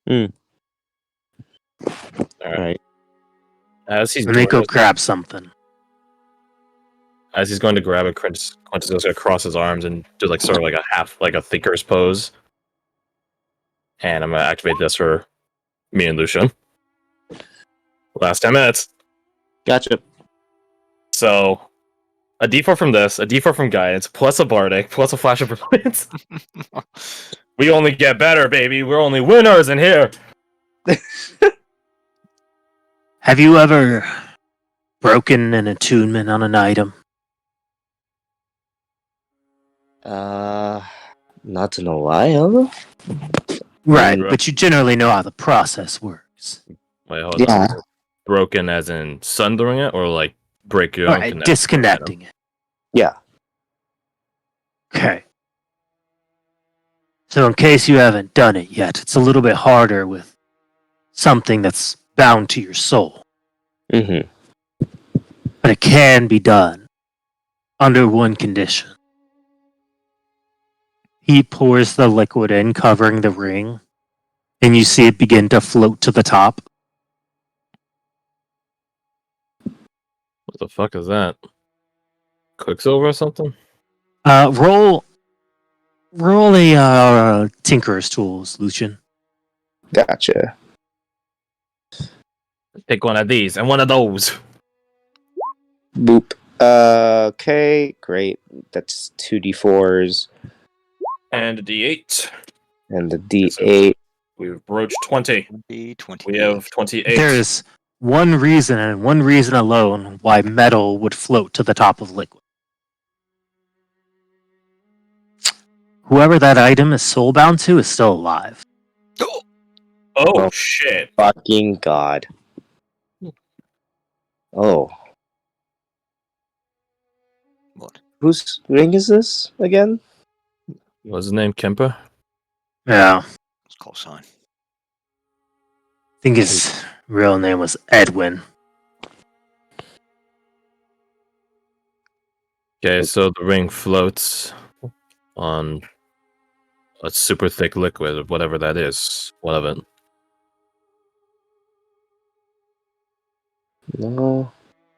Mm. All right. As he's Let me go doing this, grab something. as he's going to grab it, Quintus is going to cross his arms and do like sort of like a half, like a thinker's pose. And I'm going to activate this for me and Lucian. Last 10 minutes. Gotcha. So, a D4 from this, a D4 from guidance, plus a bardic, plus a flash of brilliance. We only get better, baby. We're only winners in here. Have you ever broken an attunement on an item? Not in a while. Right, but you generally know how the process works. Wait, hold on. Broken as in sundering it, or like break your own Right, connection? disconnecting it. Yeah. Okay. So in case you haven't done it yet, it's a little bit harder with something that's bound to your soul. Mm-hmm. But it can be done under one condition. He pours the liquid in, covering the ring, and you see it begin to float to the top. What the fuck is that? Quicksilver or something? Roll a Tinker's Tools, Lucian. Gotcha. Pick one of these and one of those. Boop. Okay, great. That's 2d4s. And a D8. And the d8. We've broached 20. 20. We have 28. There is one reason, and one reason alone, why metal would float to the top of liquid. Whoever that item is soul-bound to is still alive. Oh, shit. Fucking god. Oh. What? Whose ring is this again? What's his name? Kemper? Yeah. It's call sign. I think his real name was Edwin. Okay, so the ring floats on a super thick liquid, or whatever that is. One of it. No,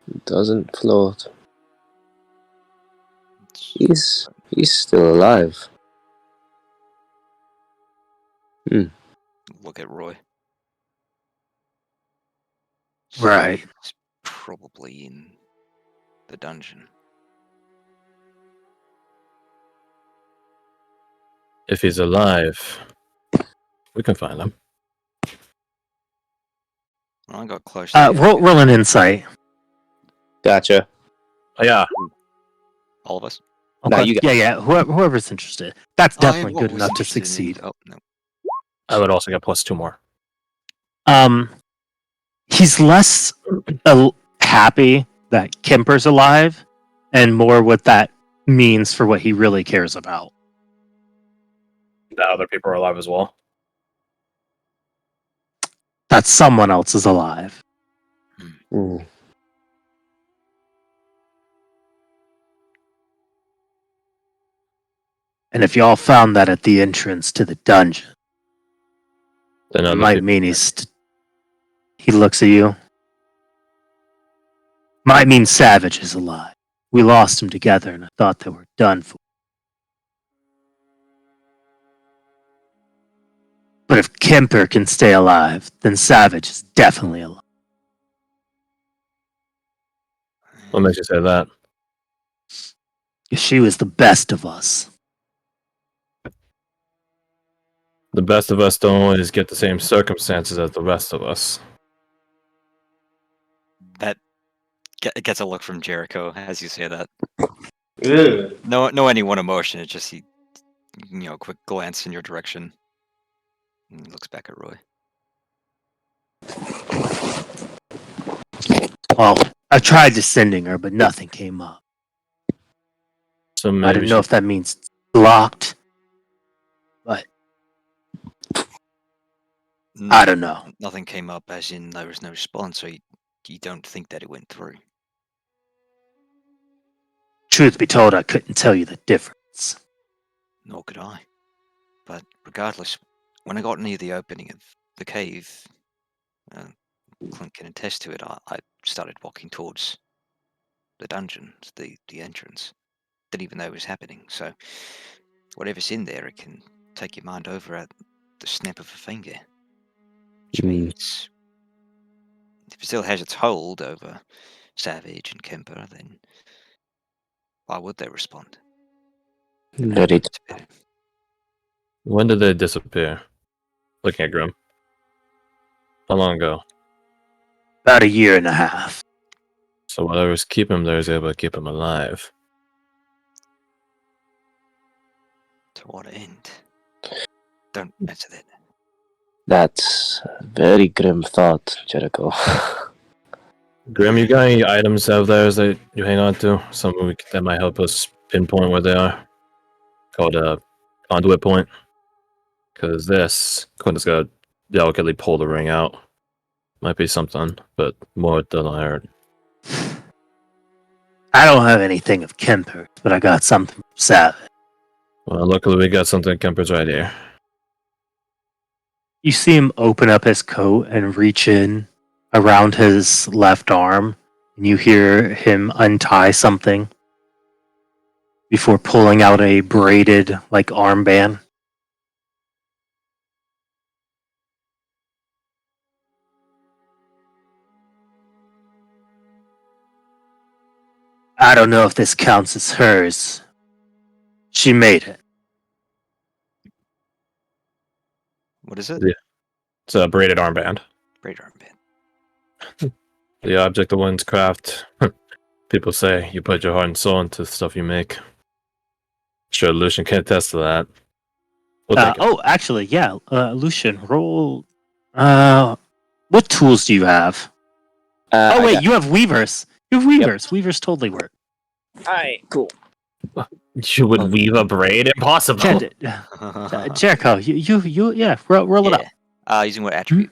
it doesn't float. He's still alive. Look at Roy. Right. He's probably in the dungeon. If he's alive, we can find him. I got close. Roll an insight. Gotcha. Oh, yeah. All of us. Okay. No, you got yeah. Whoever's interested. That's definitely What good was enough to interested in- succeed. Oh no. I would also get plus 2 more. He's less happy that Kemper's alive, and more what that means for what he really cares about. The other people are alive as well. That someone else is alive. Mm. And if y'all found that at the entrance to the dungeon, Then it other might people- mean he looks at you. Might mean Savage is alive. We lost him together, and I thought they were done for. But if Kemper can stay alive, then Savage is definitely alive. What makes you say that? She was the best of us. The best of us don't always get the same circumstances as the rest of us. That gets a look from Jericho as you say that. Ugh. No any one emotion. It's just he, quick glance in your direction. And he looks back at Roy. Well, I tried descending her, but nothing came up. So I maybe don't know if that means it's blocked, but I don't know. Nothing came up, as in there was no response, so you don't think that it went through. Truth be told, I couldn't tell you the difference. Nor could I. But regardless, when I got near the opening of the cave, Clint can attest to it. I started walking towards the dungeons, the entrance. Didn't even know it was happening. So whatever's in there, it can take your mind over at the snap of a finger. Which means if it still has its hold over Savage and Kemper, then why would they respond? Let it. When did they disappear? Looking at Grim. How long ago? About 1.5 years. So whatever's keeping him there is able to keep him alive. To what end? Don't answer that. That's a very grim thought, Jericho. Grim, you got any items out there that you hang on to? Something that might help us pinpoint where they are? Called a conduit point. Because this, Quintus got to delicately pull the ring out. Might be something, but more doesn't hurt. I don't have anything of Kemper, but I got something from Savage. Well, luckily we got something Kemper's right here. You see him open up his coat and reach in around his left arm, and you hear him untie something before pulling out a braided, like, armband. I don't know if this counts as hers. She made it. What is it? Yeah. It's a braided armband. Braided armband. The object of one's craft. People say you put your heart and soul into the stuff you make. Sure, Lucian can attest to that. We'll take it. Actually, yeah. Lucian, roll. What tools do you have? Wait, you have weavers. You have weavers. Yep. Weavers totally work. Alright, cool. You would weave a braid? Impossible. Jericho, you, yeah, roll it up. Using what attribute?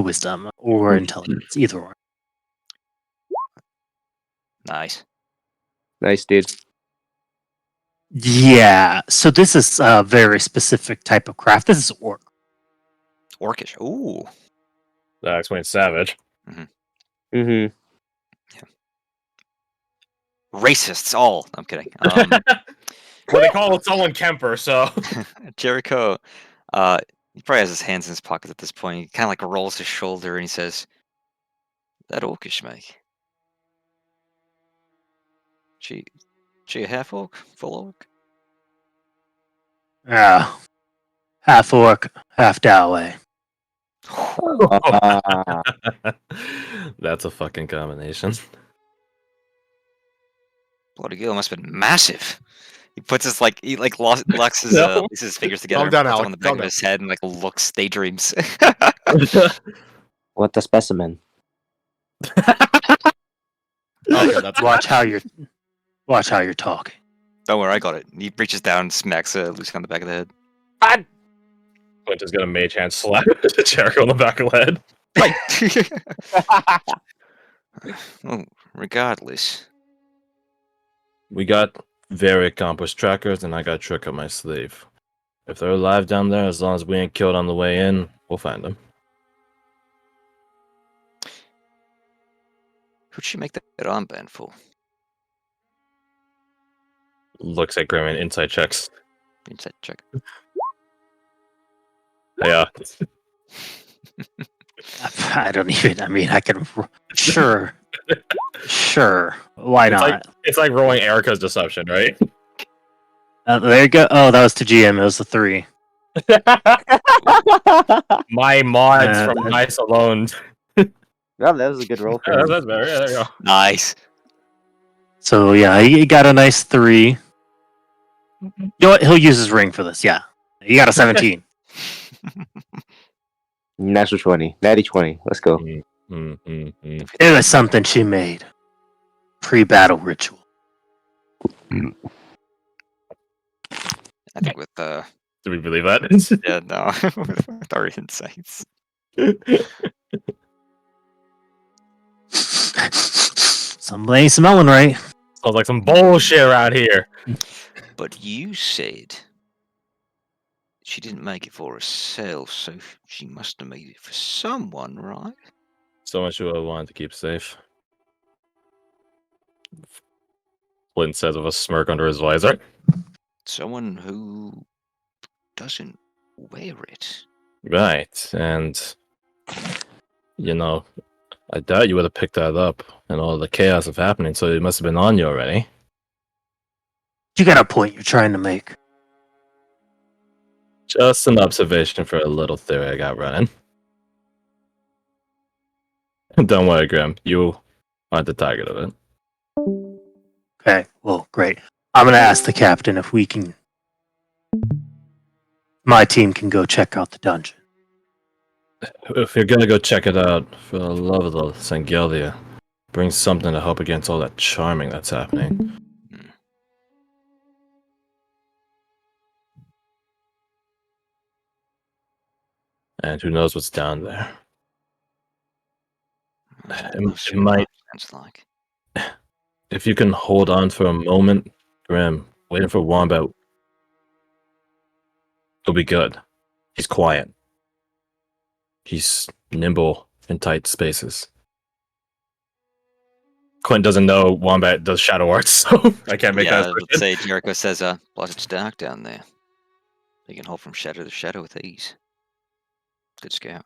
Wisdom or intelligence, either or. Nice. Nice, dude. Yeah, so this is a very specific type of craft. This is orc. Orcish. Ooh. That explains Savage. Mm-hmm. Racists, all. I'm kidding. Well, they call someone Kemper, so. Jericho, he probably has his hands in his pockets at this point. He kind of like rolls his shoulder and he says, "That orcish, mate. She a half orc, full orc." Yeah, half orc, half Doway. That's a fucking combination. Bloody Gil must have been massive. He puts his locks his fingers together and puts them on the back of his head and looks, daydreams. What a specimen. That's watch how you're talking. Don't worry, I got it. He reaches down and smacks Lucy on the back of the head. Quintus got a mage hand slap Jericho on the back of the head. Well, regardless. We got very accomplished trackers, and I got a trick up my sleeve. If they're alive down there, as long as we ain't killed on the way in, we'll find them. Who'd she make that armband for? Looks at Grim and insight checks. Insight check. Yeah. I don't even. I mean, I can. Sure. Why not? It's like rolling Erica's deception, right? There you go. Oh, that was to GM. It was the 3. My mods from Nice alone. Well, that was a good roll. Yeah, that's better. Yeah, there you go. Nice. So yeah, he got a nice 3. You know what? He'll use his ring for this. Yeah, he got a 17. Natural 20. Natty 20. Let's go. It was something she made. Pre-battle ritual. I think with Do we believe that? yeah, no, with our insights. Somebody ain't smelling right. Sounds like some bullshit around here. But you said She didn't make it for herself, so she must have made it for someone, right? Someone she would have wanted to keep safe. Flint says with a smirk under his visor. Someone who doesn't wear it. Right, and you know, I doubt you would have picked that up and all the chaos of happening, so it must have been on you already. You got a point you're trying to make. Just an observation for a little theory I got running. Don't worry, Grim. You aren't the target of it. Okay, well, great. I'm gonna ask the captain if we can. My team can go check out the dungeon. If you're gonna go check it out, for the love of the Sangelia, bring something to help against all that charming that's happening. And who knows what's down there. It might. Sounds like. If you can hold on for a moment, Grim, waiting for Wombat, it'll be good. He's quiet. He's nimble in tight spaces. Quinn doesn't know Wombat does shadow arts, so I can't make that I would assertion. say Jericho says, plus it's dark down there. He can hold from shadow to shadow with ease. Good scout.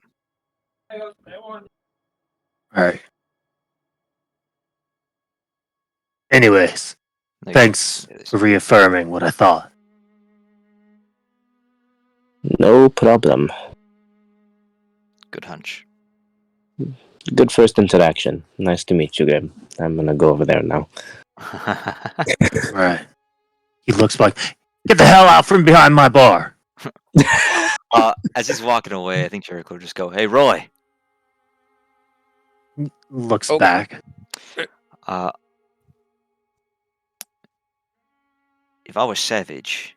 Alright. Anyways, No, thanks yeah, this- for reaffirming what I thought. No problem. Good hunch. Good first interaction. Nice to meet you, Grim. I'm gonna go over there now. Right. He looks like, get the hell out from behind my bar. As he's walking away, I think Jericho will just go, "Hey, Roy." Looks Oh. back. If I was Savage,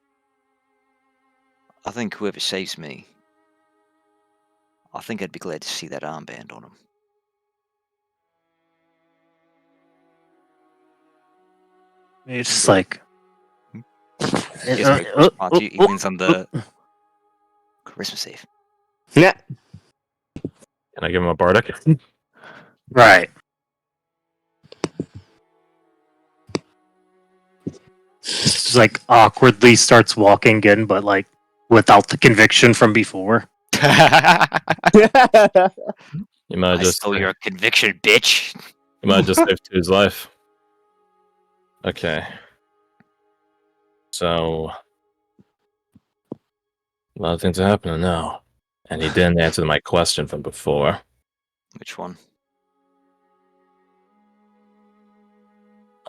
I think whoever saves me, I think I'd be glad to see that armband on him. It's just like. Gives me a response. He wins on the Christmas Eve. Yeah. Can I give him a Bardic? Right. Just like awkwardly starts walking in, but like without the conviction from before. You might I have just stole your conviction, bitch. you might have just saved his life. Okay. So a lot of things are happening now. And he didn't answer my question from before. Which one?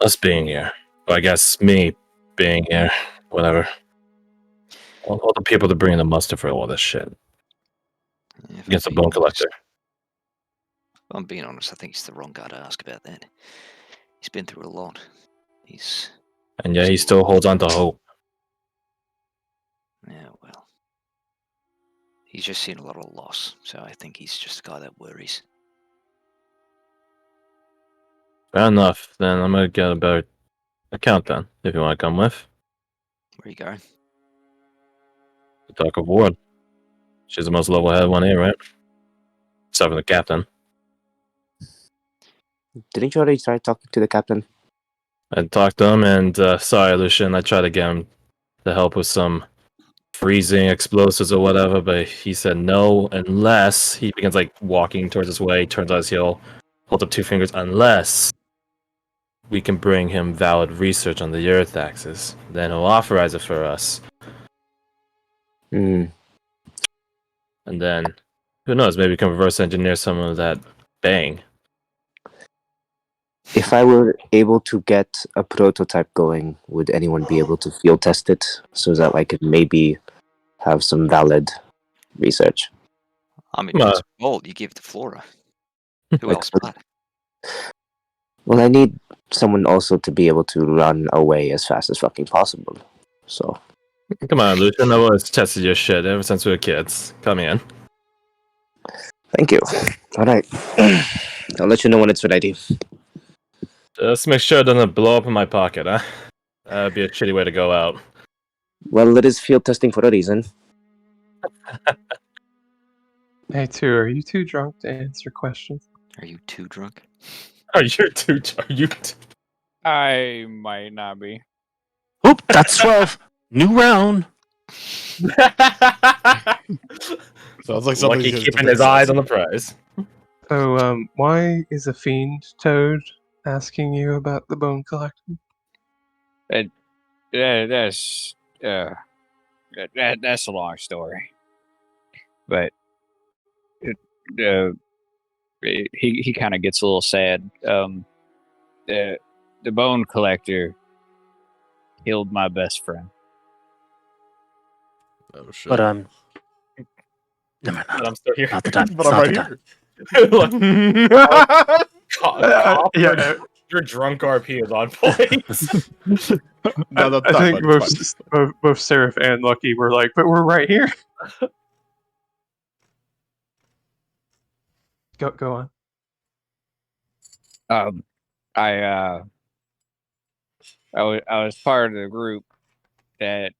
Us being here. Or I guess me being here. Whatever. All the people to bring in the muster for all this shit. Yeah, if Against the I'm bone being collector. honest- if I'm being honest, I think he's the wrong guy to ask about that. He's been through a lot. He's And yeah, he still holds on to hope. Yeah, well. He's just seen a lot of loss, so I think he's just a guy that worries. Fair enough. Then I'm gonna get a better account then, if you want to come with. Where you going? The Talk of Ward. She's the most level-headed one here, right? Except for the captain. Didn't you already try talking to the captain? I talked to him, and sorry, Lucian, I tried to get him to help with some freezing explosives or whatever, but he said no unless he begins like walking towards his way, turns on his heel, holds up two fingers, unless we can bring him valid research on the Earth axis. Then he'll authorize it for us. Hmm. And then, who knows, maybe we can reverse engineer some of that bang. If I were able to get a prototype going, would anyone be able to field test it so that I could maybe have some valid research? I mean, if it's gold, you give it to Flora. Who Like, else but? Well, I need someone also to be able to run away as fast as fucking possible. So, Come on, Lucian, I've always tested your shit ever since we were kids. Come in. thank you. All right. I'll let you know when it's ready. Just make sure it doesn't blow up in my pocket, huh? That'd be a shitty way to go out. Well, it is field testing for a reason. Hey, two, are you too drunk to answer questions? Are you too drunk? Are you too? Are you? I might not be. Oop, that's 12. New round. Sounds like something Lucky he's keeping his eyes on the prize. So, why is a fiend toad asking you about the bone collecting? That's that's a long story, but it, he kind of gets a little sad. The bone collector killed my best friend. Oh shit. But never But mind. I'm still here. Not the time. But It's I'm not right the time. here. Yeah, Your drunk RP is on point. No, I think it's fine. both Seraph and Lucky were like, but we're right here. Go on. I was part of the group that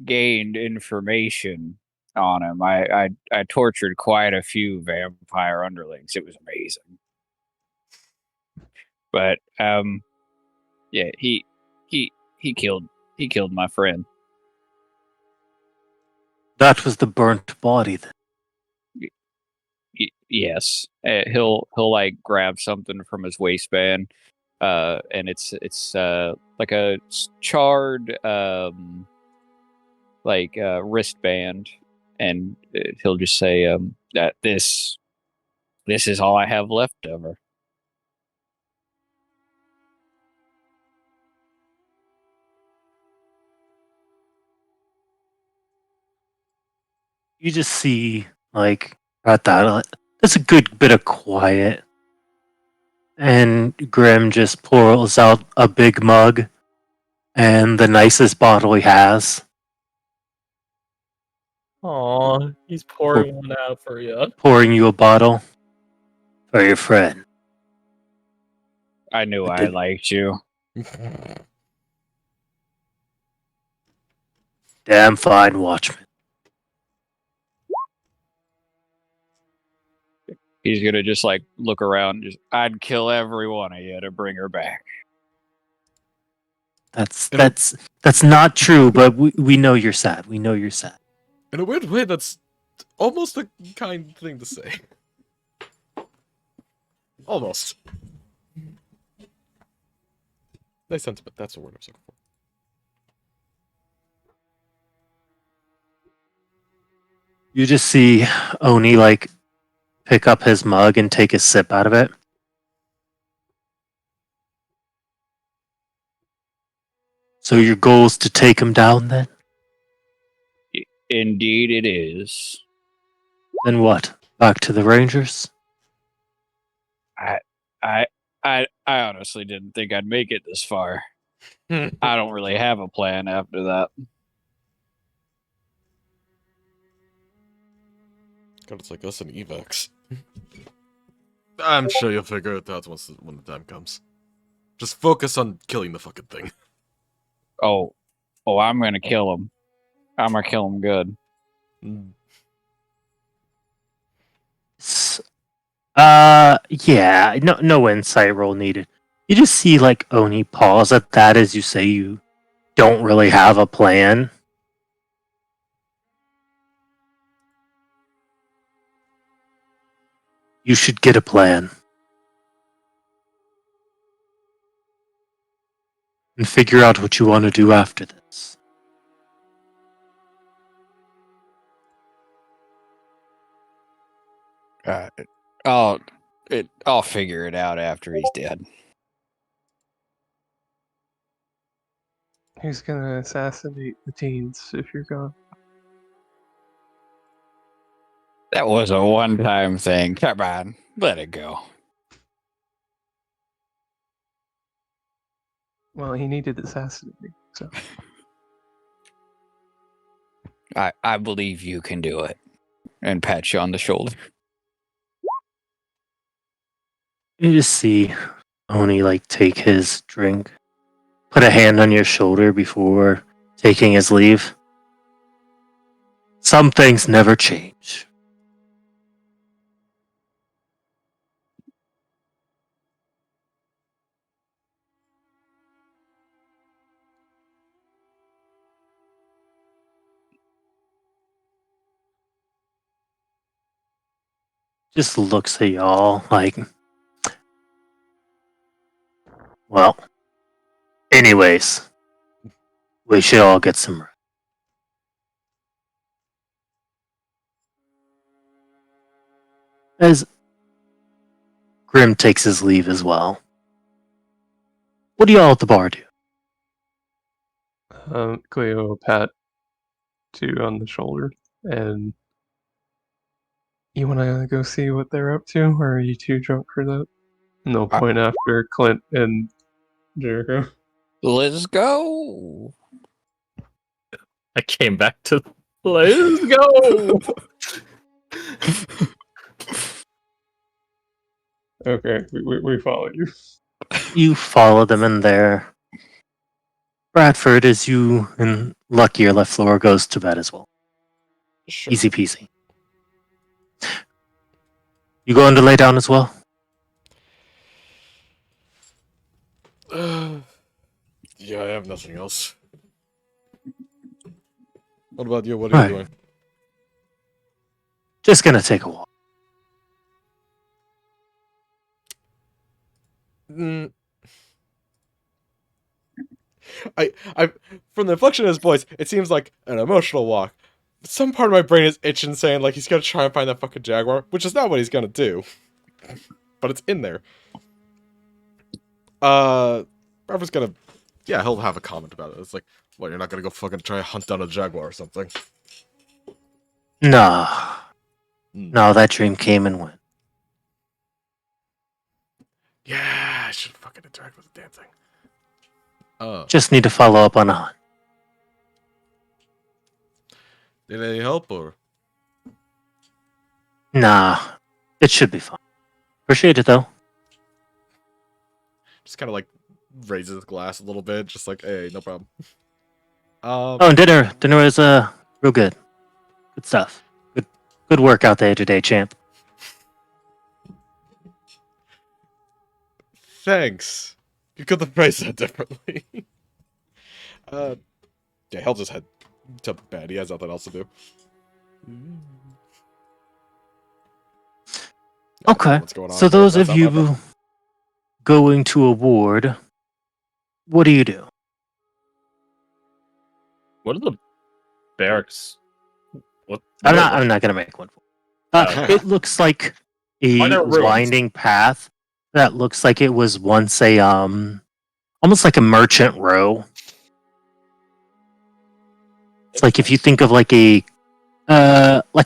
gained information on him. I tortured quite a few vampire underlings. It was amazing. But yeah, he killed my friend. That was the burnt body then. Yes, he'll like grab something from his waistband, and it's like a charred wristband, and he'll just say that this is all I have left of her. You just see, like, at that, there's a good bit of quiet. And Grim just pours out a big mug and the nicest bottle he has. Aw, he's pouring one out for you. Pouring you a bottle for your friend. I knew I liked you. Damn fine watchman. He's gonna just like look around. I'd kill every one of you to bring her back. That's not true, but we know you're sad. We know you're sad. In a weird way, that's almost a kind thing to say. Almost. Nice sentiment. That's the word I was looking for. You just see Oni like pick up his mug and take a sip out of it. So your goal is to take him down then? Indeed, it is. Then what? Back to the Rangers? I honestly didn't think I'd make it this far. I don't really have a plan after that. God, it's like us and Evax. I'm sure you'll figure it out when the time comes. Just focus on killing the fucking thing. Oh, I'm gonna kill him. I'm gonna kill him good. Yeah, no insight roll needed. You just see like Oni pause at that as you say you don't really have a plan. You should get a plan. And figure out what you want to do after this. I'll figure it out after he's dead. Who's gonna assassinate the teens if you're gone? That was a one-time thing. Come on, let it go. Well, he needed assassinating, so. I believe you can do it. And pat you on the shoulder. You just see Oni like take his drink, put a hand on your shoulder before taking his leave. Some things never change. Just looks at y'all like, well, anyways, we should all get some rest. As Grim takes his leave as well. What do y'all at the bar do? Cleo will pat two on the shoulder, and you want to go see what they're up to, or are you too drunk for that? And they'll point after Clint and Jericho. Let's go. I came back to let's go. Okay, we follow you. You follow them in there. Bradford, as you and Lucky or left floor, goes to bed as well. Sure. Easy peasy. You going to lay down as well? Yeah, I have nothing else. What about you? What are you doing? Just gonna take a walk. I, from the inflection of his voice, it seems like an emotional walk. Some part of my brain is itching, saying like he's gonna try and find that fucking jaguar, which is not what he's gonna do. But it's in there. Barbara's gonna, yeah, he'll have a comment about it. It's like, well, you're not gonna go fucking try and hunt down a jaguar or something. No, that dream came and went. Yeah, I should fucking interact with the damn thing. Just need to follow up on a hunt. Need any help or? Nah, it should be fine. Appreciate it though. Just kind of like raises his glass a little bit, just like, hey, no problem. Oh, and dinner was real good. Good stuff. Good workout day today, champ. Thanks. You could have phrased that differently. Yeah, he'll just head to bed. He has nothing else to do. Okay. What's going on? So those That's of not my problem. you going to a ward, what do you do? What are the barracks? What? I'm not gonna make one. It looks like Are a there ruins? winding path that looks like it was once a almost like a merchant row. It's like if you think of like a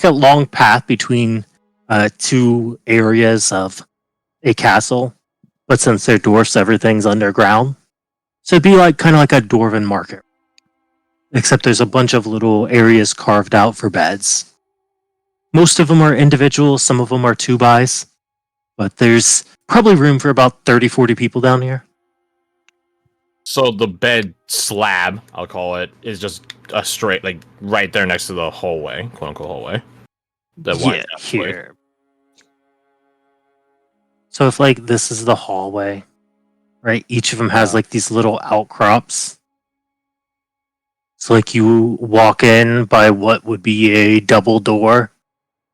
long path between two areas of a castle, but since they're dwarfs, everything's underground. So it'd be like kind of like a dwarven market, except there's a bunch of little areas carved out for beds. Most of them are individual, some of them are 2x, but there's probably room for about 30-40 people down here. So the bed slab, I'll call it, is just a straight, like right there next to the hallway, quote unquote hallway. That winds down this way. Here. So if like this is the hallway, right? Each of them has like these little outcrops. So like you walk in by what would be a double door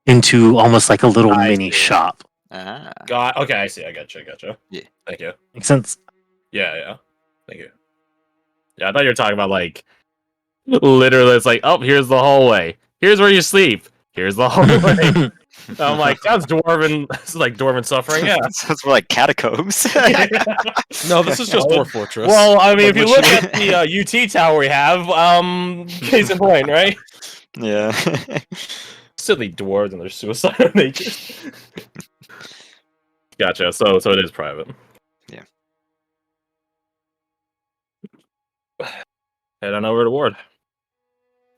into almost like a little I mini see. shop. Okay, I see. I gotcha. Yeah. Thank you. Makes sense? Yeah. Thank you. Yeah, I thought you were talking about like literally. It's like, oh, here's the hallway. Here's where you sleep. Here's the hallway. I'm like, sounds dwarven. This is like dwarven suffering. Yeah. Sounds more like catacombs. No, this is just Dwarf Fortress. Well, I mean, Like, if you look at the UT tower we have, case in point, right? Yeah. Silly dwarves and their suicidal nature. Gotcha. So it is private. Yeah. Head on over to ward.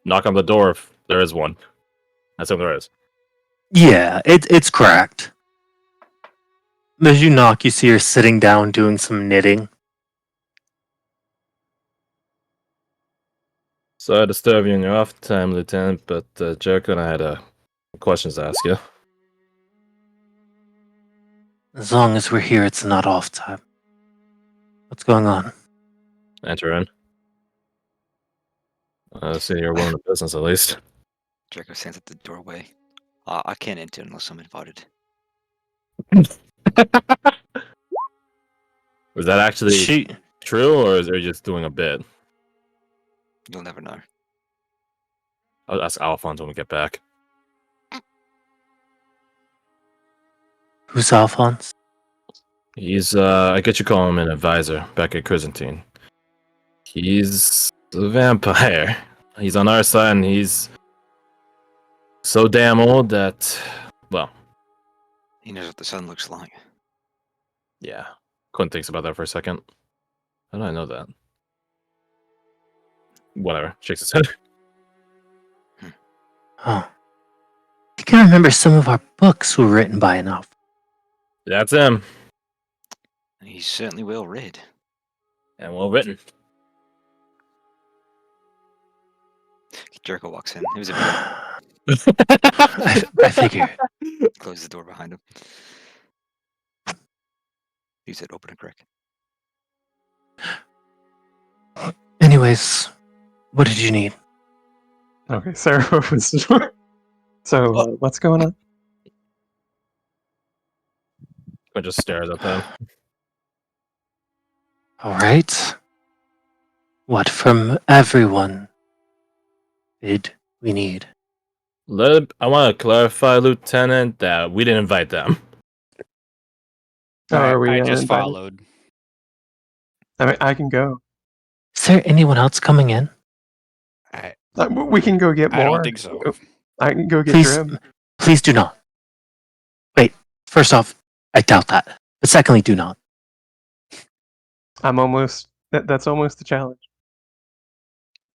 Knock on the door if there is one. I assume there is. Yeah, it's cracked. As you knock, you see her sitting down doing some knitting. Sorry to disturb you in your off time, Lieutenant, but Jericho and I had questions to ask you. As long as we're here, it's not off time. What's going on? Enter in. See, you're willing to business at least. Draco stands at the doorway. I can't enter unless I'm invited. Was that actually true, or is there just doing a bit? You'll never know. I'll ask Alphonse when we get back. Who's Alphonse? He's, I get you call him an advisor back at Chrysantine. He's a vampire. He's on our side, and he's so damn old that, well... He knows what the sun looks like. Yeah. Clint thinks about that for a second. How do I know that? Whatever. Shakes his head. Oh. I can remember some of our books were written by an elf. That's him. He's certainly well read. And well written. Jericho walks in. It was a I figure. Closes the door behind him. He said, "Open a crick." Anyways, what did you need? Okay, Sarah opens the door. So, what's going on? I just stares at them. All right. What from everyone did we need? I want to clarify, Lieutenant, that we didn't invite them. Oh, are we I just uninvited? followed. I mean, I can go. Is there anyone else coming in? We can go get more. I don't think so. I can go get Please, Drim. please do not. Wait, first off, I doubt that. But secondly, do not. I'm almost. That's almost the challenge.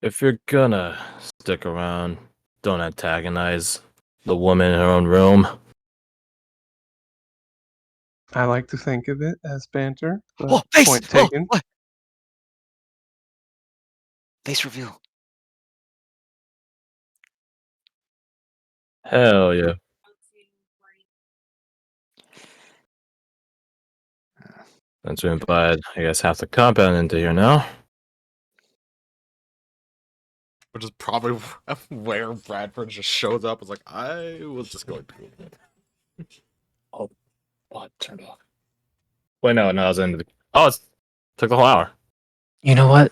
If you're gonna stick around, don't antagonize the woman in her own room. I like to think of it as banter. But Oh, face! point taken. What? Face reveal. Hell yeah. Since we implied, I guess, half the compound into here now. Which is probably where Bradford just shows up. It's like, I was just going to. Oh, what? Turned off. Wait, no, I was into the. Oh, it took the whole hour. You know what?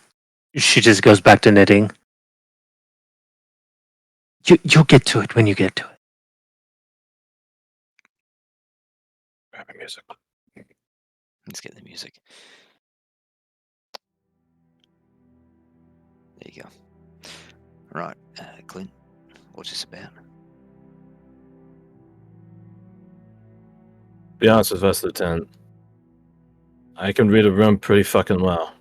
She just goes back to knitting. You'll get to it when you get to it. Grab my music. Let's get the music. There you go. Right, Clint, what's this about? Be honest with us, Lieutenant. I can read a room pretty fucking well.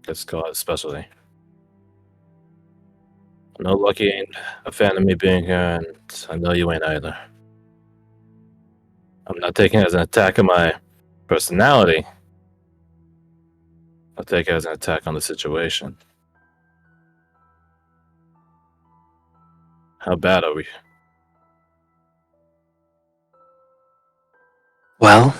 Let's call it especially. I know Lucky ain't a fan of me being here, and I know you ain't either. I'm not taking it as an attack on my personality. I'll take it as an attack on the situation. How bad are we? Well,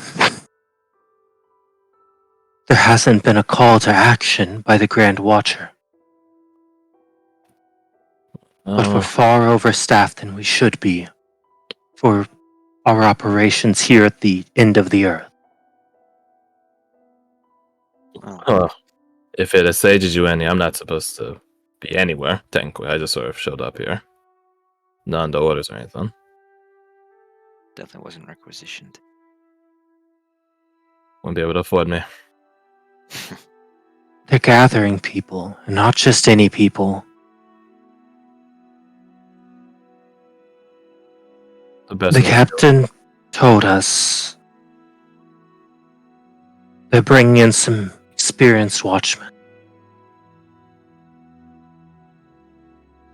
there hasn't been a call to action by the Grand Watcher. But we're far overstaffed than we should be for our operations here at the end of the earth. If it assages you any, I'm not supposed to be anywhere, technically. I just sort of showed up here. Not under orders or anything. Definitely wasn't requisitioned. Won't be able to afford me. They're gathering people, and not just any people. The captain told us they're bringing in some experienced watchmen.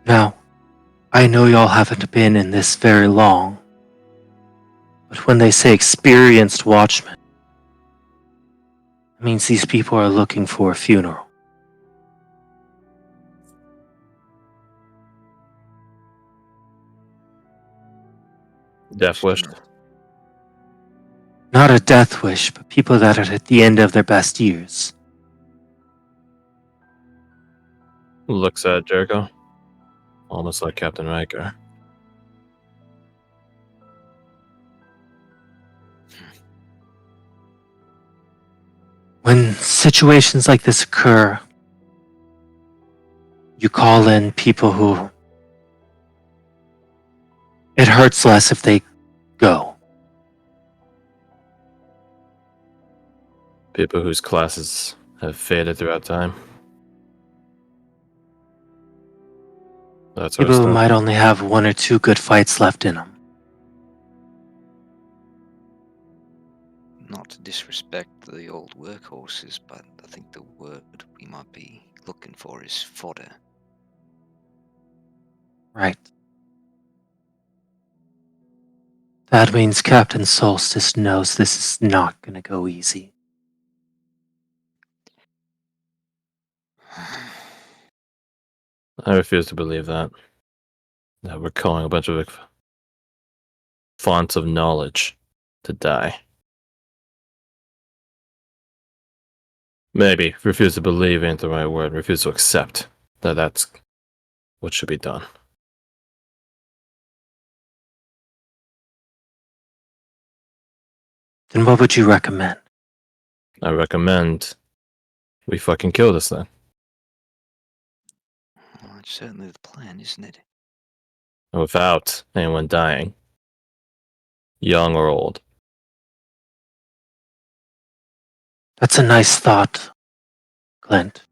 Now, I know y'all haven't been in this very long, but when they say experienced watchmen, it means these people are looking for a funeral. Death wish. Not a death wish, but people that are at the end of their best years. Looks at Jericho. Almost like Captain Riker. When situations like this occur, you call in people who it hurts less if they go. People whose classes have faded throughout time. That's our People who stuff. might only have 1 or 2 good fights left in them. Not to disrespect the old workhorses, but I think the word we might be looking for is fodder. Right. That means Captain Solstice knows this is not going to go easy. I refuse to believe that. That we're calling a bunch of fonts of knowledge to die. Maybe refuse to believe ain't the right word. Refuse to accept that that's what should be done. Then what would you recommend? I recommend we fucking kill this thing. Well, it's certainly the plan, isn't it? Without anyone dying. Young or old. That's a nice thought, Clint.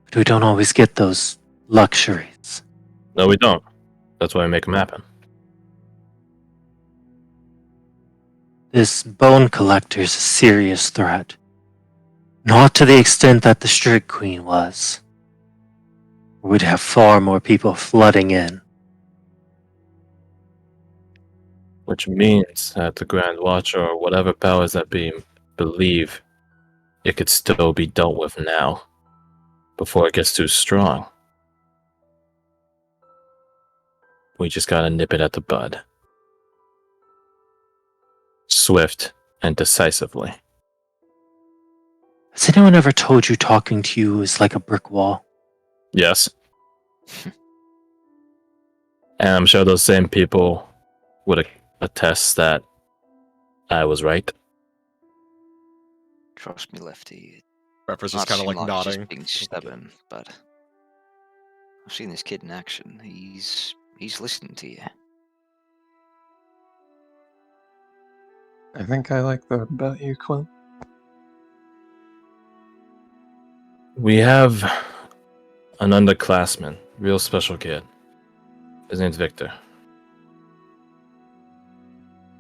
But we don't always get those luxuries. No, we don't. That's why we make them happen. This bone collector's a serious threat. Not to the extent that the Strig Queen was. We'd have far more people flooding in. Which means that the Grand Watcher or whatever powers that be believe it could still be dealt with now. Before it gets too strong. We just gotta nip it at the bud. Swift and decisively. Has anyone ever told you talking to you is like a brick wall? Yes. And I'm sure those same people would attest that I was right. Trust me, Lefty. Pepper's Might just kind of seem like it's nodding. Just being stubborn, but I've seen this kid in action. He's listening to you. I think I like that about you, Clint. We have an underclassman, real special kid. His name's Victor.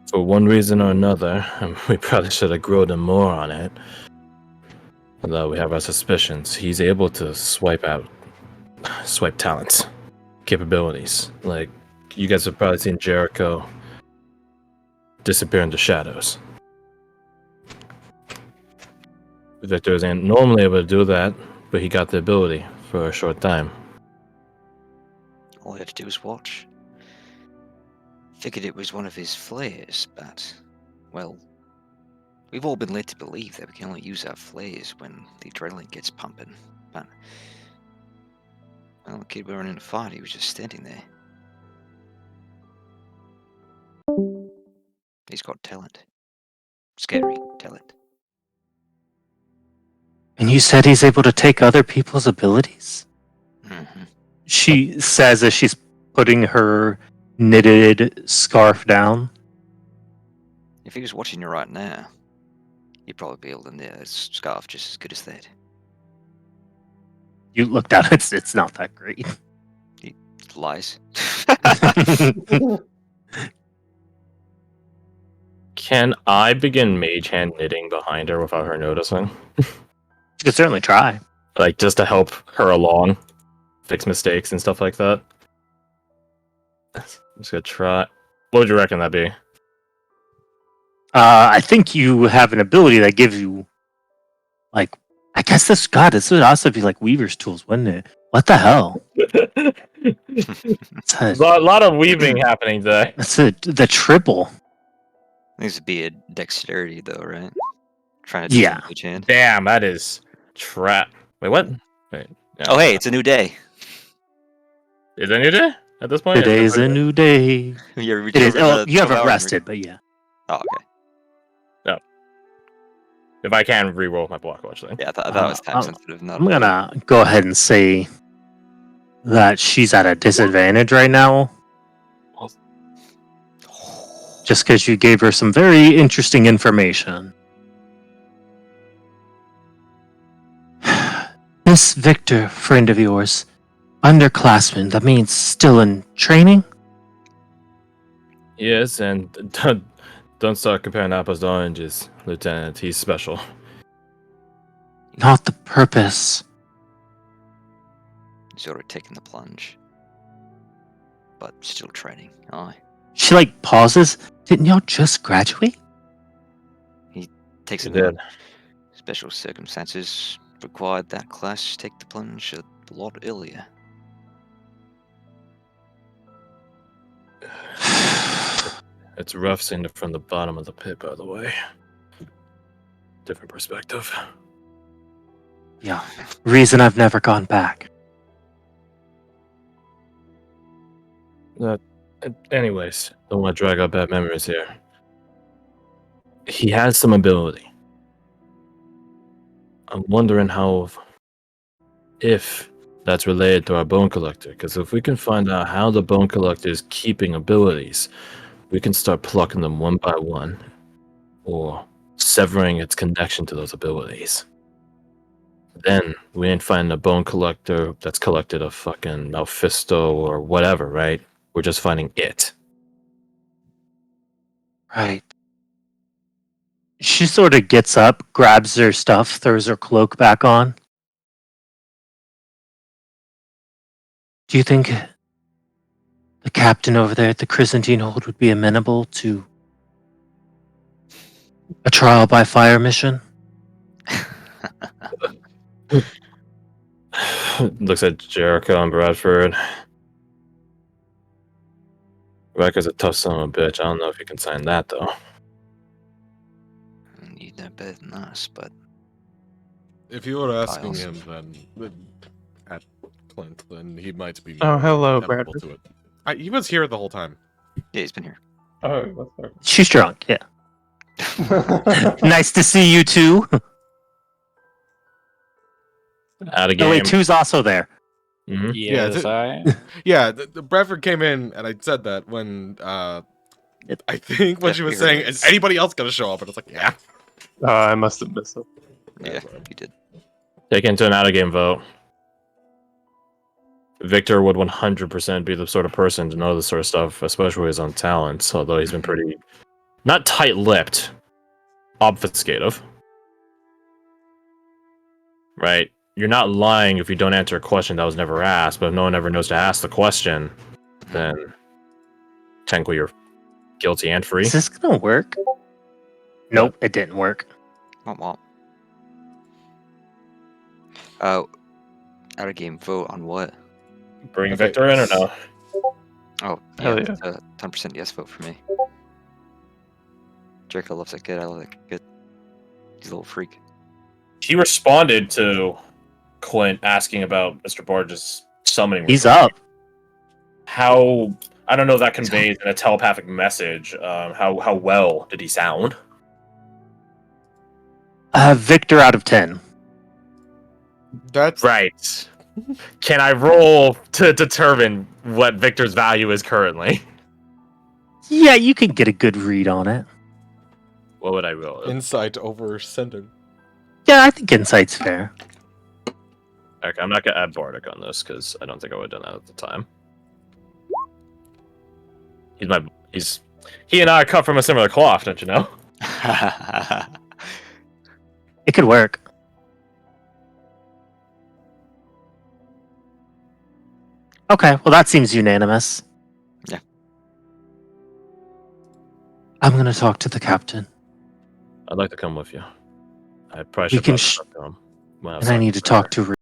For one reason or another, we probably should have grilled him more on it. Although we have our suspicions, he's able to swipe talents, capabilities. Like, you guys have probably seen Jericho disappear into shadows. Victor isn't normally able to do that, but he got the ability for a short time. All you have to do is watch. Figured it was one of his flares, but, well, we've all been led to believe that we can only use our flares when the adrenaline gets pumping. But, well, the kid we were in a fight, he was just standing there. He's got talent. Scary talent. And you said he's able to take other people's abilities? Mm-hmm. She says as she's putting her knitted scarf down. If he was watching you right now, you'd probably be able to knit a scarf just as good as that. You look down, it's not that great. Lies. Can I begin mage hand knitting behind her without her noticing? You could certainly try. Like, just to help her along, fix mistakes and stuff like that. I'm just gonna try. What would you reckon that'd be? I think you have an ability that gives you, like, I guess this would also be like Weaver's tools, wouldn't it? What the hell? A lot of weaving happening today. That's the triple. Needs to be a dexterity though, right? Trying to Yeah. each hand. Damn, that is trap. Wait, what? Wait. Yeah, Oh, hey, it's a new day. is it a new day at this point? Today is a new day. It is. Oh, you haven't rested, but yeah. Oh, okay. If I can re-roll my block, actually. Yeah, I thought it was time sensitive. Not I'm gonna go ahead and say that she's at a disadvantage right now. Just because you gave her some very interesting information. This Victor, friend of yours, underclassman, that means still in training? Yes, and don't start comparing apples to oranges, Lieutenant. He's special. Not the purpose. He's already taken the plunge, but still training. Aye. She pauses. Didn't y'all just graduate? Takes He a did. special circumstances required that class take the plunge a lot earlier. It's rough seeing it from the bottom of the pit, by the way. Different perspective. Yeah. Reason I've never gone back. Anyways, don't want to drag up bad memories here. He has some ability. I'm wondering if that's related to our bone collector, because if we can find out how the bone collector is keeping abilities, we can start plucking them one by one, or severing its connection to those abilities. Then we ain't finding a bone collector that's collected a fucking Mephisto or whatever, right? We're just finding it. Right. She sort of gets up, grabs her stuff, throws her cloak back on. Do you think the captain over there at the Chrysantine Hold would be amenable to a trial by fire mission? Looks at Jericho and Bradford. Rebecca's a tough son of a bitch. I don't know if you can sign that, though. You know better than us, but If you were asking Files. him, then at Clint, then he might be. Oh, hello, amenable Bradford. to it. He was here the whole time. yeah, he's been here. Oh, what's up? She's drunk, yeah. Nice to see you too. Out of Oh game. wait, two's also there. Mhm. Yes, I. Yeah, the Bradford came in, and I said that when I think what she was saying is, anybody else gonna show up? And it's like, yeah. I must have missed it. Yeah, you did. Take into an out of game vote. Victor would 100% be the sort of person to know this sort of stuff, especially his own talents, although he's been pretty, not tight-lipped, obfuscative. Right? You're not lying if you don't answer a question that was never asked, but if no one ever knows to ask the question, then technically you're guilty and free. Is this gonna work? Nope, it didn't work. What? Oh, out of game vote on what? Bring Okay. Victor in or no? Oh, Hell yeah, yeah. 10% yes vote for me. Jericho loves that kid. I love that kid. He's a little freak. He responded to Clint asking about Mr. Barge's summoning. He's request. up. How, I don't know if that conveys in a telepathic message. How well did he sound? Victor out of 10. That's Right. Can I roll to determine what Victor's value is currently? Yeah, you can get a good read on it. What would I roll? insight over sending. Yeah, I think insight's fair. Okay, I'm not gonna add Bardic on this because I don't think I would have done that at the time. He and I are cut from a similar cloth, don't you know? It could work. Okay, well that seems unanimous. Yeah. I'm gonna talk to the captain. I'd like to come with you. I probably We should can talk to him. And I need to talk to